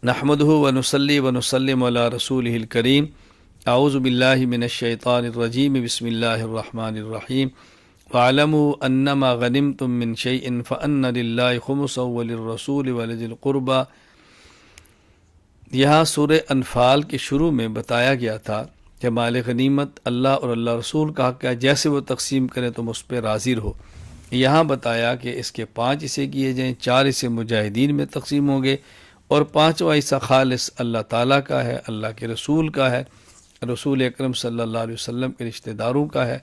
نحمده ونصلي ونسلم على رسوله الكريم اعوذ باللہ من الشیطان الرجیم بسم اللہ الرحمن الرحیم واعلموا انما غنمتم من شیء فان للہ خمسه وللرسول ولذی القربى۔ یہاں سورہ انفال کے شروع میں بتایا گیا تھا کہ مال غنیمت اللہ اور اللہ رسول کا حق ہے، جیسے وہ تقسیم کریں تم اس پہ راضی رہو۔ یہاں بتایا کہ اس کے 5 حصے کیے جائیں، 4 حصے مجاہدین میں تقسیم ہوں گے اور 5واں حصہ خالص اللہ تعالیٰ کا ہے، اللہ کے رسول کا ہے، رسول اکرم صلی اللہ علیہ وسلم کے رشتہ داروں کا ہے۔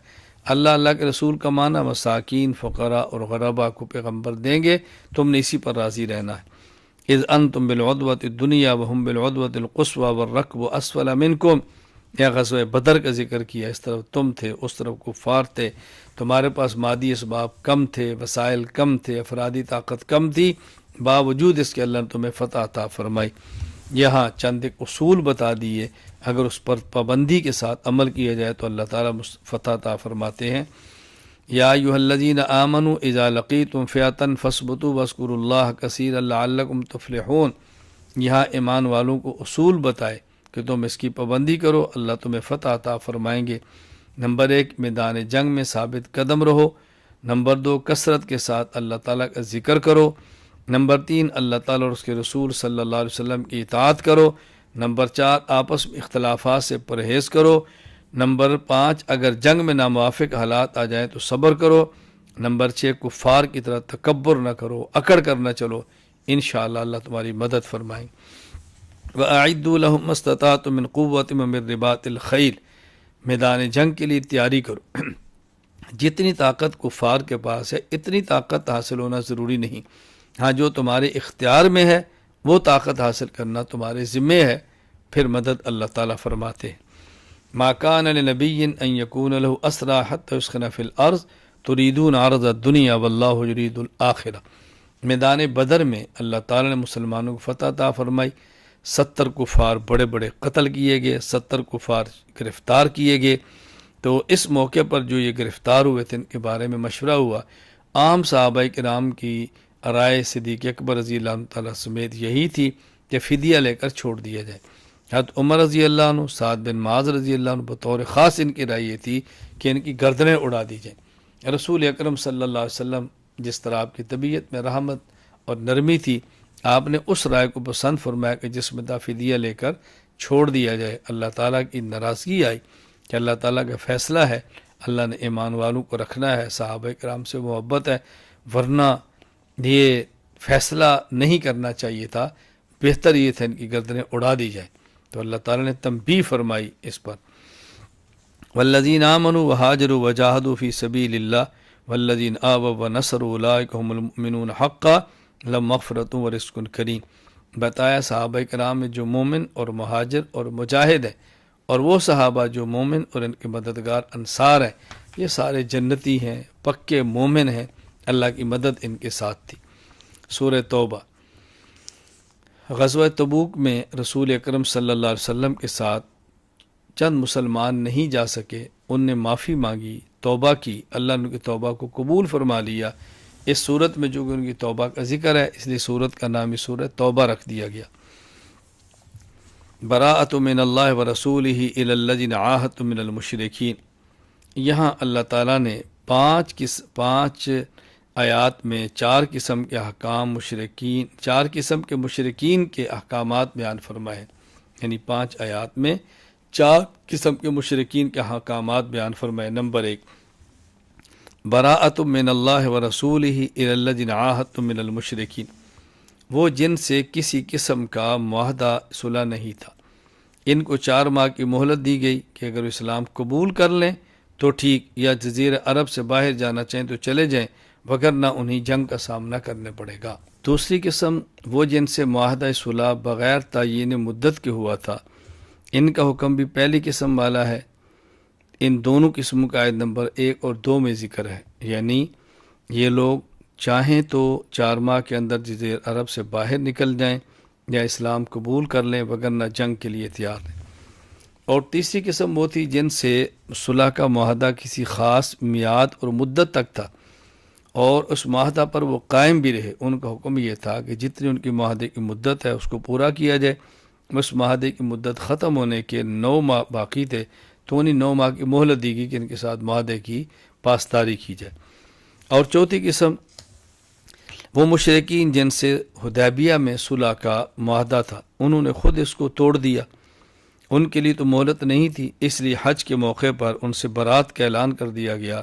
اللہ کے رسول کا معنی مساکین، فقراء اور غرباء کو پیغمبر دیں گے، تم نے اسی پر راضی رہنا ہے۔ اذ انتم بالعدوۃ الدنیا وهم بالعدوۃ القصوى والركب اسفل منکم، یا غزوہ بدر کا ذکر کیا، اس طرف تم تھے، اس طرف کفار تھے، تمہارے پاس مادی اسباب کم تھے، وسائل کم تھے، افرادی طاقت کم تھی، باوجود اس کے اللہ نے تمہیں فتح عطا فرمائی۔ یہاں چند ایک اصول بتا دیے، اگر اس پر پابندی کے ساتھ عمل کیا جائے تو اللہ تعالیٰ فتح عطا فرماتے ہیں۔ یا ایھا الذین آمنوا اذا لقیتم فئۃ فاثبتوا واذکروا اللہ کثیرا لعلکم تفلحون۔ یہاں ایمان والوں کو اصول بتائے کہ تم اس کی پابندی کرو، اللہ تمہیں فتح عطا فرمائیں گے۔ نمبر 1، میدان جنگ میں ثابت قدم رہو۔ نمبر 2، کثرت کے ساتھ اللہ تعالیٰ کا ذکر کرو۔ نمبر 3، اللہ تعالیٰ اور اس کے رسول صلی اللہ علیہ وسلم کی اطاعت کرو۔ نمبر 4، آپس میں اختلافات سے پرہیز کرو۔ نمبر 5، اگر جنگ میں ناموافق حالات آ جائیں تو صبر کرو۔ نمبر 6، کفار کی طرح تکبر نہ کرو، اکڑ کر نہ چلو، انشاءاللہ اللہ تمہاری مدد فرمائیں۔ وَأَعِدُّوا لَهُم مَّا اسْتَطَعْتُم مِّن قُوَّةٍ وَمِن رِّبَاطِ الْخَيْلِ، میدان جنگ کے لیے تیاری کرو۔ جتنی طاقت کفار کے پاس ہے اتنی طاقت حاصل ہونا ضروری نہیں، ہاں جو تمہارے اختیار میں ہے وہ طاقت حاصل کرنا تمہارے ذمے ہے، پھر مدد اللہ تعالیٰ فرماتے ہیں۔ ما کان لنبی ان یکون له اسری حتی یسخن فی الارض تریدون عرض الدنیا واللہ یرید الآخرہ۔ میدان بدر میں اللہ تعالیٰ نے مسلمانوں کو فتح عطا فرمائی، 70 کفار بڑے بڑے قتل کیے گئے، 70 کفار گرفتار کیے گئے۔ تو اس موقع پر جو یہ گرفتار ہوئے تھے ان کے بارے میں مشورہ ہوا۔ عام صحابہ کرام کی رائے صدیق اکبر رضی اللہ تعالیٰ سمیت یہی تھی کہ فدیہ لے کر چھوڑ دیا جائے۔ حضرت عمر رضی اللہ عنہ، سعد بن معاذ رضی اللہ عنہ، بطور خاص ان کی رائے یہ تھی کہ ان کی گردنیں اڑا دی جائیں۔ رسول اکرم صلی اللہ علیہ وسلم جس طرح آپ کی طبیعت میں رحمت اور نرمی تھی، آپ نے اس رائے کو پسند فرمایا کہ جس میں فدیہ لے کر چھوڑ دیا جائے۔ اللہ تعالیٰ کی ناراضگی آئی کہ اللہ تعالیٰ کا فیصلہ ہے، اللہ نے ایمان والوں کو رکھنا ہے، صحابہ کرام سے محبت ہے، ورنہ یہ فیصلہ نہیں کرنا چاہیے تھا، بہتر یہ تھا ان کی گردنیں اڑا دی جائیں۔ تو اللہ تعالیٰ نے تنبیہ فرمائی اس پر۔ والذین آمنوا وہاجروا وجاہدوا فی سبیل اللہ والذین آووا ونصروا اولئک هم المؤمنون حقا لهم مغفرۃ ورزق کریم۔ بتایا صحابہ کرام میں جو مومن اور مہاجر اور مجاہد ہیں، اور وہ صحابہ جو مومن اور ان کے مددگار انصار ہیں، یہ سارے جنتی ہیں، پکے مومن ہیں، اللہ کی مدد ان کے ساتھ تھی۔ سورہ توبہ۔ غزوہ تبوک میں رسول اکرم صلی اللہ علیہ وسلم کے ساتھ چند مسلمان نہیں جا سکے، ان نے معافی مانگی، توبہ کی، اللہ نے ان کی توبہ کو قبول فرما لیا۔ اس صورت میں جو کہ ان کی توبہ کا ذکر ہے، اس لیے صورت کا نام اس سورہ توبہ رکھ دیا گیا۔ براءۃ من اللہ ورسولہ الی الذین عاہدتم من المشرکین۔ یہاں اللہ تعالیٰ نے 5 آیات میں 4 قسم کے احکام مشرکین، 4 قسم کے مشرکین کے احکامات بیان فرمائے، یعنی 5 آیات میں 4 قسم کے مشرکین کے احکامات بیان فرمائے۔ نمبر 1، براءۃ من اللہ ورسولہ الی الذین عاہدتم من المشرکین، وہ جن سے کسی قسم کا معاہدہ صلح نہیں تھا، ان کو 4 ماہ کی مہلت دی گئی کہ اگر اسلام قبول کر لیں تو ٹھیک، یا جزیرہ عرب سے باہر جانا چاہیں تو چلے جائیں، وگرنہ انہیں جنگ کا سامنا کرنا پڑے گا۔ دوسری قسم، وہ جن سے معاہدہ صلح بغیر تعیین مدت کے ہوا تھا، ان کا حکم بھی پہلی قسم والا ہے۔ ان دونوں قسموں کا آیت نمبر 1 اور 2 میں ذکر ہے، یعنی یہ لوگ چاہیں تو 4 ماہ کے اندر جزیرہ عرب سے باہر نکل جائیں یا اسلام قبول کر لیں، وگرنہ جنگ کے لیے تیار ہیں۔ اور تیسری قسم وہ تھی جن سے صلح کا معاہدہ کسی خاص میعاد اور مدت تک تھا، اور اس معاہدہ پر وہ قائم بھی رہے۔ ان کا حکم یہ تھا کہ جتنی ان کی معاہدے کی مدت ہے اس کو پورا کیا جائے۔ اس معاہدے کی مدت ختم ہونے کے 9 ماہ باقی تھے تو انہیں 9 ماہ کی مہلت دی گئی کہ ان کے ساتھ معاہدے کی پاسداری کی جائے۔ اور چوتھی قسم وہ مشرکین جن سے حدیبیہ میں صلح کا معاہدہ تھا، انہوں نے خود اس کو توڑ دیا۔ ان کے لیے تو مہلت نہیں تھی، اس لیے حج کے موقع پر ان سے برات کا اعلان کر دیا گیا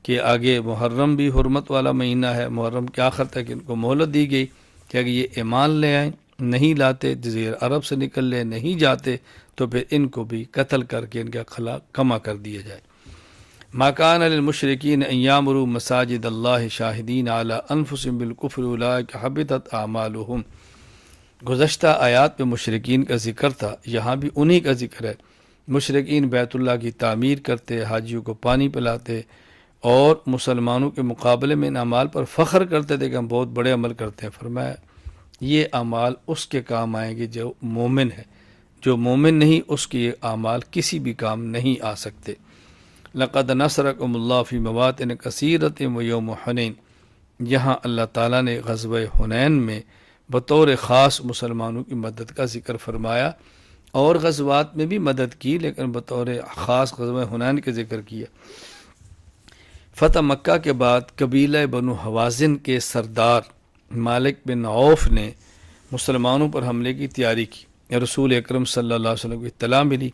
کہ آگے محرم بھی حرمت والا مہینہ ہے، محرم کے آخر تک ان کو مہلت دی گئی کہ اگر یہ ایمان لے آئیں، نہیں لاتے، جزیرہ عرب سے نکل لے نہیں جاتے، تو پھر ان کو بھی قتل کر کے ان کا خلا کما کر دیا جائے۔ ما کان للمشرکین ان یعمروا مساجد اللہ شاہدین علی انفسہم بالکفر اولئک حبطت اعمالہم۔ گزشتہ آیات میں مشرکین کا ذکر تھا، یہاں بھی انہی کا ذکر ہے۔ مشرکین بیت اللہ کی تعمیر کرتے، حاجیوں کو پانی پلاتے اور مسلمانوں کے مقابلے میں ان اعمال پر فخر کرتے تھے کہ ہم بہت بڑے عمل کرتے ہیں۔ فرمایا یہ اعمال اس کے کام آئیں گے جو مومن ہے، جو مومن نہیں اس کے یہ اعمال کسی بھی کام نہیں آ سکتے۔ لقد نصرکم اللہ فی مواطن کثیرۃ ویوم حنین، یہاں اللہ تعالیٰ نے غزوہ حنین میں بطور خاص مسلمانوں کی مدد کا ذکر فرمایا، اور غزوات میں بھی مدد کی لیکن بطور خاص غزوہ حنین کا ذکر کیا۔ فتح مکہ کے بعد قبیلہ بنو حوازن کے سردار مالک بن عوف نے مسلمانوں پر حملے کی تیاری کی۔ رسول اکرم صلی اللہ علیہ وسلم کو اطلاع ملی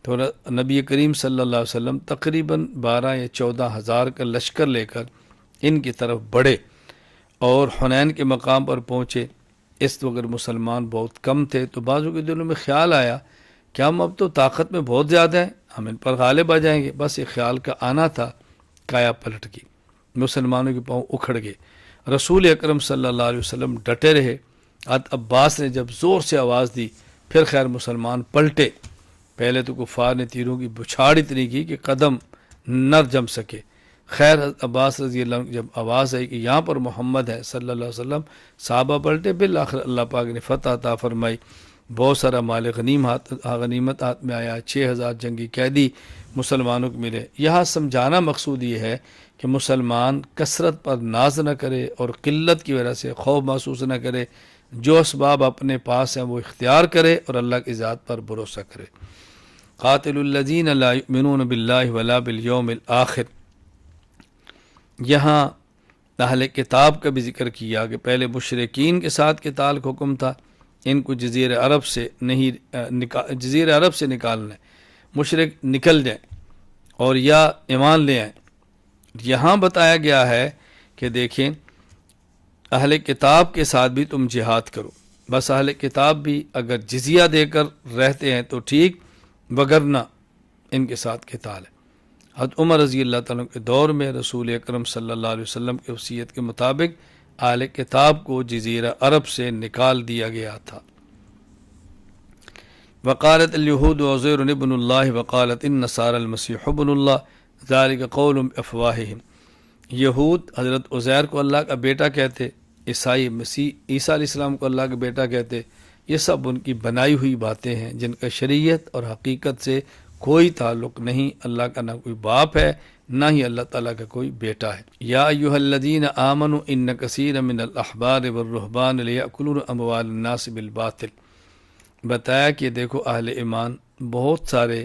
تو نبی کریم صلی اللہ علیہ وسلم تقریباً 12 یا 14 ہزار کا لشکر لے کر ان کی طرف بڑھے اور حنین کے مقام پر پہنچے۔ اس وقت مسلمان بہت کم تھے تو بعضوں کے دلوں میں خیال آیا کہ ہم اب تو طاقت میں بہت زیادہ ہیں، ہم ان پر غالب آ جائیں گے۔ بس یہ خیال کا آنا تھا، کایا پلٹ گئی، مسلمانوں کے پاؤں اکھڑ گئے۔ رسول اکرم صلی اللہ علیہ وسلم ڈٹے رہے۔ عباس نے جب زور سے آواز دی پھر خیر مسلمان پلٹے۔ پہلے تو کفار نے تیروں کی بچھاڑ اتنی کی کہ قدم نہ جم سکے۔ خیر عباس رضی اللہ عنہ جب آواز آئی کہ یہاں پر محمد ہے صلی اللہ علیہ وسلم، صحابہ پلٹے۔ بالآخر اللہ پاک نے فتح عطا فرمائی، بہت سارا مال غنیمت ہاتھ میں آیا، 6000 جنگی قیدی مسلمانوں کو ملے۔ یہاں سمجھانا مقصود یہ ہے کہ مسلمان کثرت پر ناز نہ کرے اور قلت کی وجہ سے خوف محسوس نہ کرے، جو اسباب اپنے پاس ہیں وہ اختیار کرے اور اللہ کی ذات پر بھروسہ کرے۔ قاتل الذین لا یؤمنون باللہ ولا بالیوم الآخر، یہاں اہل کتاب کا بھی ذکر کیا کہ پہلے مشرکین کے ساتھ قتال کا حکم تھا، ان کو جزیرہ عرب سے نکالنا ہے، مشرک نکل جائیں اور یا ایمان لے آئیں۔ یہاں بتایا گیا ہے کہ دیکھیں اہل کتاب کے ساتھ بھی تم جہاد کرو، بس اہل کتاب بھی اگر جزیہ دے کر رہتے ہیں تو ٹھیک، وگرنہ ان کے ساتھ قتال ہے۔ حضرت عمر رضی اللہ تعالیٰ کے دور میں رسول اکرم صلی اللہ علیہ وسلم کی وصیت کے مطابق اہل کتاب کو جزیرہ عرب سے نکال دیا گیا تھا۔ وقالت الیہود عزیر ابن اللہ وقالت النصارى المسیح ابن اللہ ذلک قول افواہہم، یہود حضرت عزیر کو اللہ کا بیٹا کہتے، عیسائی عیسیٰ علیہ السلام کو اللہ کا بیٹا کہتے، یہ سب ان کی بنائی ہوئی باتیں ہیں جن کا شریعت اور حقیقت سے کوئی تعلق نہیں۔ اللہ کا نہ کوئی باپ ہے نہ ہی اللہ تعالیٰ کا کوئی بیٹا ہے۔ یا ایھا الذین آمنوا ان کثیر من الاحبار والرہبان لیأکلون اموال الناس بالباطل، بتایا کہ دیکھو اہل ایمان بہت سارے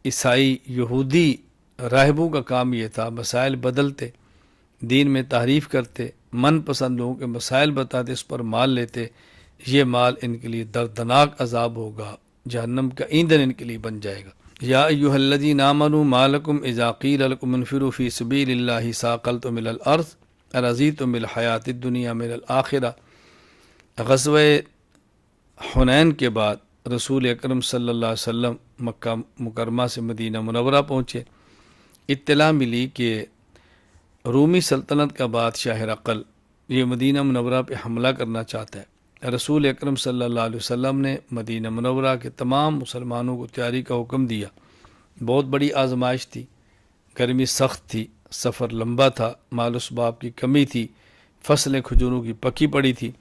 عیسائی یہودی راہبوں کا کام یہ تھا، مسائل بدلتے، دین میں تحریف کرتے، من پسند لوگوں کے مسائل بتاتے، اس پر مال لیتے، یہ مال ان کے لیے دردناک عذاب ہوگا، جہنم کا ایندھن ان کے لیے بن جائے گا۔ یا ایھا الذین آمنوا ما لکم اذا قیل لکم انفروا فی سبیل اللہ ثاقلتم الی الارض ارضیتم بالحیاۃ الدنیا من الآخرہ۔ غزوہ حنین کے بعد رسول اکرم صلی اللہ علیہ وسلم مکہ مکرمہ سے مدینہ منورہ پہنچے۔ اطلاع ملی کہ رومی سلطنت کا بادشاہ ہرقل یہ مدینہ منورہ پہ حملہ کرنا چاہتا ہے۔ رسول اکرم صلی اللہ علیہ وسلم نے مدینہ منورہ کے تمام مسلمانوں کو تیاری کا حکم دیا۔ بہت بڑی آزمائش تھی، گرمی سخت تھی، سفر لمبا تھا، مال و اسباب کی کمی تھی، فصلیں کھجوروں کی پکی پڑی تھی،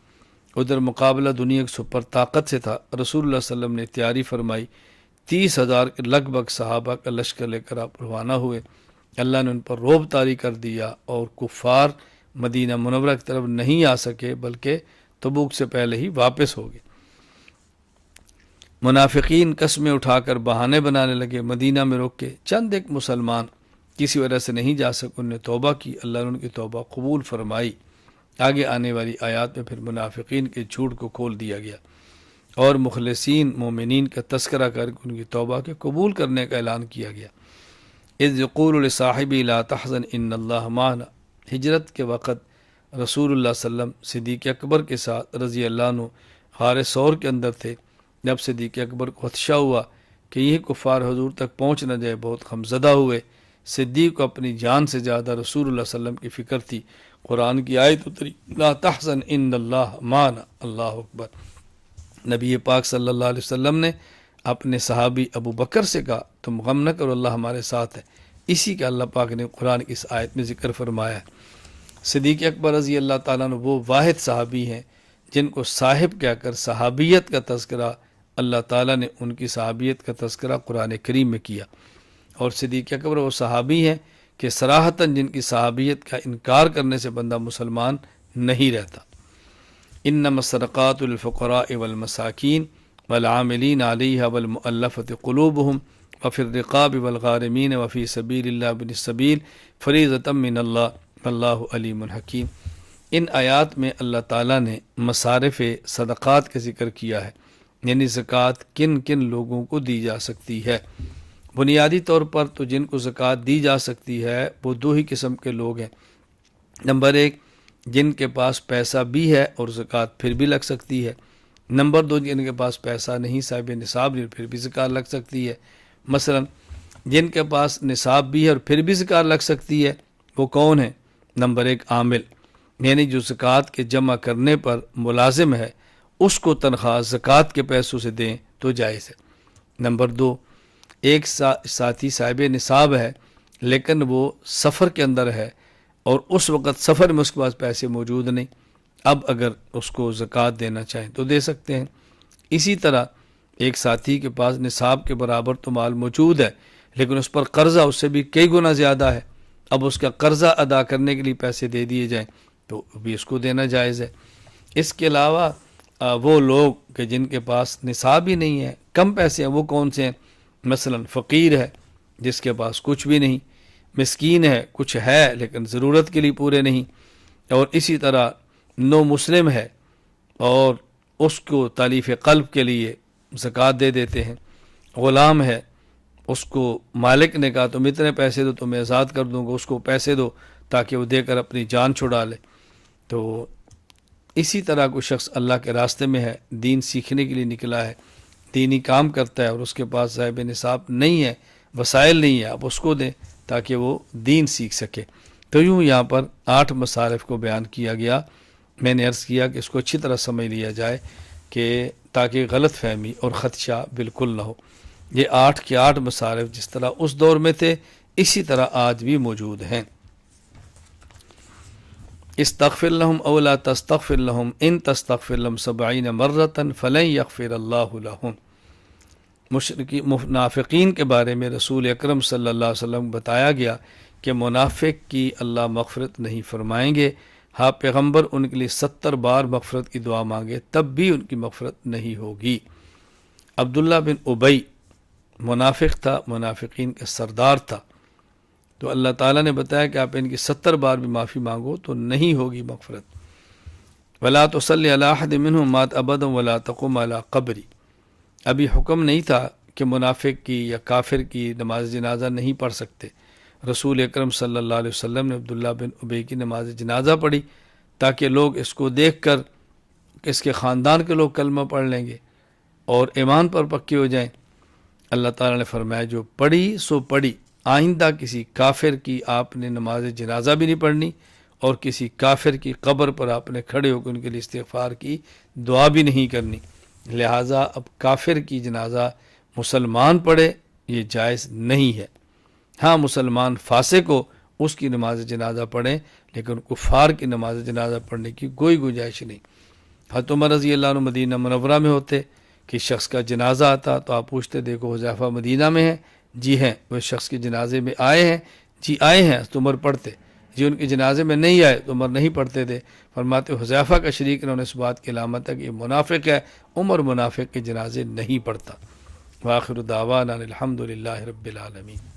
ادھر مقابلہ دنیا کی سپر طاقت سے تھا۔ رسول اللہ صلی اللہ علیہ وسلم نے تیاری فرمائی، 30,000 کے لگ بھگ صحابہ کا لشکر لے کر آپ روانہ ہوئے۔ اللہ نے ان پر رعب طاری کر دیا اور کفار مدینہ منورہ کی طرف نہیں آ سکے بلکہ تبوک سے پہلے ہی واپس ہو گئے۔ منافقین قسمیں اٹھا کر بہانے بنانے لگے، مدینہ میں رک کے چند ایک مسلمان کسی وجہ سے نہیں جا سکے، انہوں نے توبہ کی، اللہ نے ان کی توبہ قبول فرمائی۔ آگے آنے والی آیات میں پھر منافقین کے جھوٹ کو کھول دیا گیا اور مخلصین مومنین کا تذکرہ کر کے ان کی توبہ کے قبول کرنے کا اعلان کیا گیا۔ اذ یقول لصاحبہ لا تحزن ان اللہ معنا، ہجرت کے وقت رسول اللہ صلی اللہ علیہ وسلم صدیق اکبر کے ساتھ رضی اللہ عنہ غار ثور کے اندر تھے۔ جب صدیق اکبر کو خدشہ ہوا کہ یہ کفار حضور تک پہنچ نہ جائے، بہت غمزدہ ہوئے۔ صدیق کو اپنی جان سے زیادہ رسول اللہ صلی اللہ علیہ وسلم کی فکر تھی۔ قرآن کی آیت اتری، لا تحزن ان اللہ معنا، اللہ اکبر۔ نبی پاک صلی اللہ علیہ وسلم نے اپنے صحابی ابو بکر سے کہا تم غم نہ کرو، اللہ ہمارے ساتھ ہے۔ اسی کا اللہ پاک نے قرآن کی اس آیت میں ذکر فرمایا ہے۔ صدیق اکبر رضی اللہ تعالیٰ عنہ وہ واحد صحابی ہیں جن کو صاحب کہہ کر صحابیت کا تذکرہ اللہ تعالیٰ نے ان کی صحابیت کا تذکرہ قرآن کریم میں کیا، اور صدیق اکبر وہ صحابی ہیں کہ صراحتاً جن کی صحابیت کا انکار کرنے سے بندہ مسلمان نہیں رہتا۔ انما الصدقات للفقراء والمساکین والعاملین علیہا والمؤلفۃ قلوبہم وفی الرقاب والغارمین وفی سبیل اللہ ابن السبیل فریضۃ من اللہ واللہ علیم حکیم۔ ان آیات میں اللہ تعالیٰ نے مصارف صدقات کا ذکر کیا ہے، یعنی زکوٰۃ کن کن لوگوں کو دی جا سکتی ہے۔ بنیادی طور پر تو جن کو زکوٰۃ دی جا سکتی ہے وہ دو ہی قسم کے لوگ ہیں۔ نمبر ایک، جن کے پاس پیسہ بھی ہے اور زکوٰۃ پھر بھی لگ سکتی ہے۔ نمبر دو، جن کے پاس پیسہ نہیں، صاحب نصاب نہیں، پھر بھی زکوٰۃ لگ سکتی ہے۔ مثلا جن کے پاس نصاب بھی ہے اور پھر بھی زکوٰۃ لگ سکتی ہے، وہ کون ہیں؟ نمبر ایک، عامل، یعنی جو زکوٰۃ کے جمع کرنے پر ملازم ہے، اس کو تنخواہ زکوٰۃ کے پیسوں سے دیں تو جائز ہے۔ نمبر دو، ایک ساتھی صاحب نصاب ہے لیکن وہ سفر کے اندر ہے اور اس وقت سفر میں اس کے پاس پیسے موجود نہیں، اب اگر اس کو زکوٰۃ دینا چاہیں تو دے سکتے ہیں۔ اسی طرح ایک ساتھی کے پاس نصاب کے برابر تو مال موجود ہے لیکن اس پر قرضہ اس سے بھی کئی گنا زیادہ ہے، اب اس کا قرضہ ادا کرنے کے لیے پیسے دے دیے جائیں تو بھی اس کو دینا جائز ہے۔ اس کے علاوہ وہ لوگ کہ جن کے پاس نصاب ہی نہیں ہے، کم پیسے ہیں، وہ کون سے ہیں؟ مثلا فقیر ہے جس کے پاس کچھ بھی نہیں، مسکین ہے کچھ ہے لیکن ضرورت کے لیے پورے نہیں، اور اسی طرح نو مسلم ہے اور اس کو تالیف قلب کے لیے زکوٰۃ دے دیتے ہیں۔ غلام ہے، اس کو مالک نے کہا تم اتنے پیسے دو تو میں آزاد کر دوں گا، اس کو پیسے دو تاکہ وہ دے کر اپنی جان چھڑا لے۔ تو اسی طرح کوئی شخص اللہ کے راستے میں ہے، دین سیکھنے کے لیے نکلا ہے، دینی کام کرتا ہے اور اس کے پاس صاحب نصاب نہیں ہے، وسائل نہیں ہے، آپ اس کو دیں تاکہ وہ دین سیکھ سکے۔ تو یوں یہاں پر 8 مصارف کو بیان کیا گیا۔ میں نے عرض کیا کہ اس کو اچھی طرح سمجھ لیا جائے کہ تاکہ غلط فہمی اور خدشہ بالکل نہ ہو۔ یہ 8 کے 8 مصارف جس طرح اس دور میں تھے اسی طرح آج بھی موجود ہیں۔ استغفر لهم او لا تستغفر لهم ان تستغفر لهم 70 مرة فلن يغفر الله لهم۔ منافقین کے بارے میں رسول اکرم صلی اللہ علیہ وسلم بتایا گیا کہ منافق کی اللہ مغفرت نہیں فرمائیں گے، ہاں پیغمبر ان کے لیے 70 بار مغفرت کی دعا مانگے تب بھی ان کی مغفرت نہیں ہوگی۔ عبداللہ بن ابی منافق تھا، منافقین کا سردار تھا، تو اللہ تعالیٰ نے بتایا کہ آپ ان کی 70 بار بھی معافی مانگو تو نہیں ہوگی مغفرت۔ ولا تصلی علی احد منهم مات ابدا ولا تقم علی قبری، ابھی حکم نہیں تھا کہ منافق کی یا کافر کی نماز جنازہ نہیں پڑھ سکتے۔ رسول اکرم صلی اللہ علیہ وسلم نے عبداللہ بن ابی کی نماز جنازہ پڑھی تاکہ لوگ اس کو دیکھ کر اس کے خاندان کے لوگ کلمہ پڑھ لیں گے اور ایمان پر پکے ہو جائیں۔ اللہ تعالیٰ نے فرمایا جو پڑھی سو پڑھی، آئندہ کسی کافر کی آپ نے نماز جنازہ بھی نہیں پڑھنی اور کسی کافر کی قبر پر آپ نے کھڑے ہو کے ان کے لیے استغفار کی دعا بھی نہیں کرنی۔ لہٰذا اب کافر کی جنازہ مسلمان پڑھے یہ جائز نہیں ہے۔ ہاں مسلمان فاسق کو اس کی نماز جنازہ پڑھیں لیکن کفار کی نماز جنازہ پڑھنے کی کوئی گنجائش نہیں۔ حضرت عمر رضی اللہ عنہ مدینہ منورہ میں ہوتے کہ شخص کا جنازہ آتا تو آپ پوچھتے دیکھو حذیفہ مدینہ میں ہے؟ جی ہیں۔ وہ شخص کے جنازے میں آئے ہیں؟ جی آئے ہیں۔ حضرت عمر پڑھتے، ان کے جنازے میں نہیں آئے تو عمر نہیں پڑھتے تھے۔ فرماتے حذیفہ کا شریک انہوں نے اس بات کی علامت ہے کہ یہ منافق ہے، عمر منافق کے جنازے نہیں پڑھتا۔ وآخر دعوانا الحمد للہ رب العالمین۔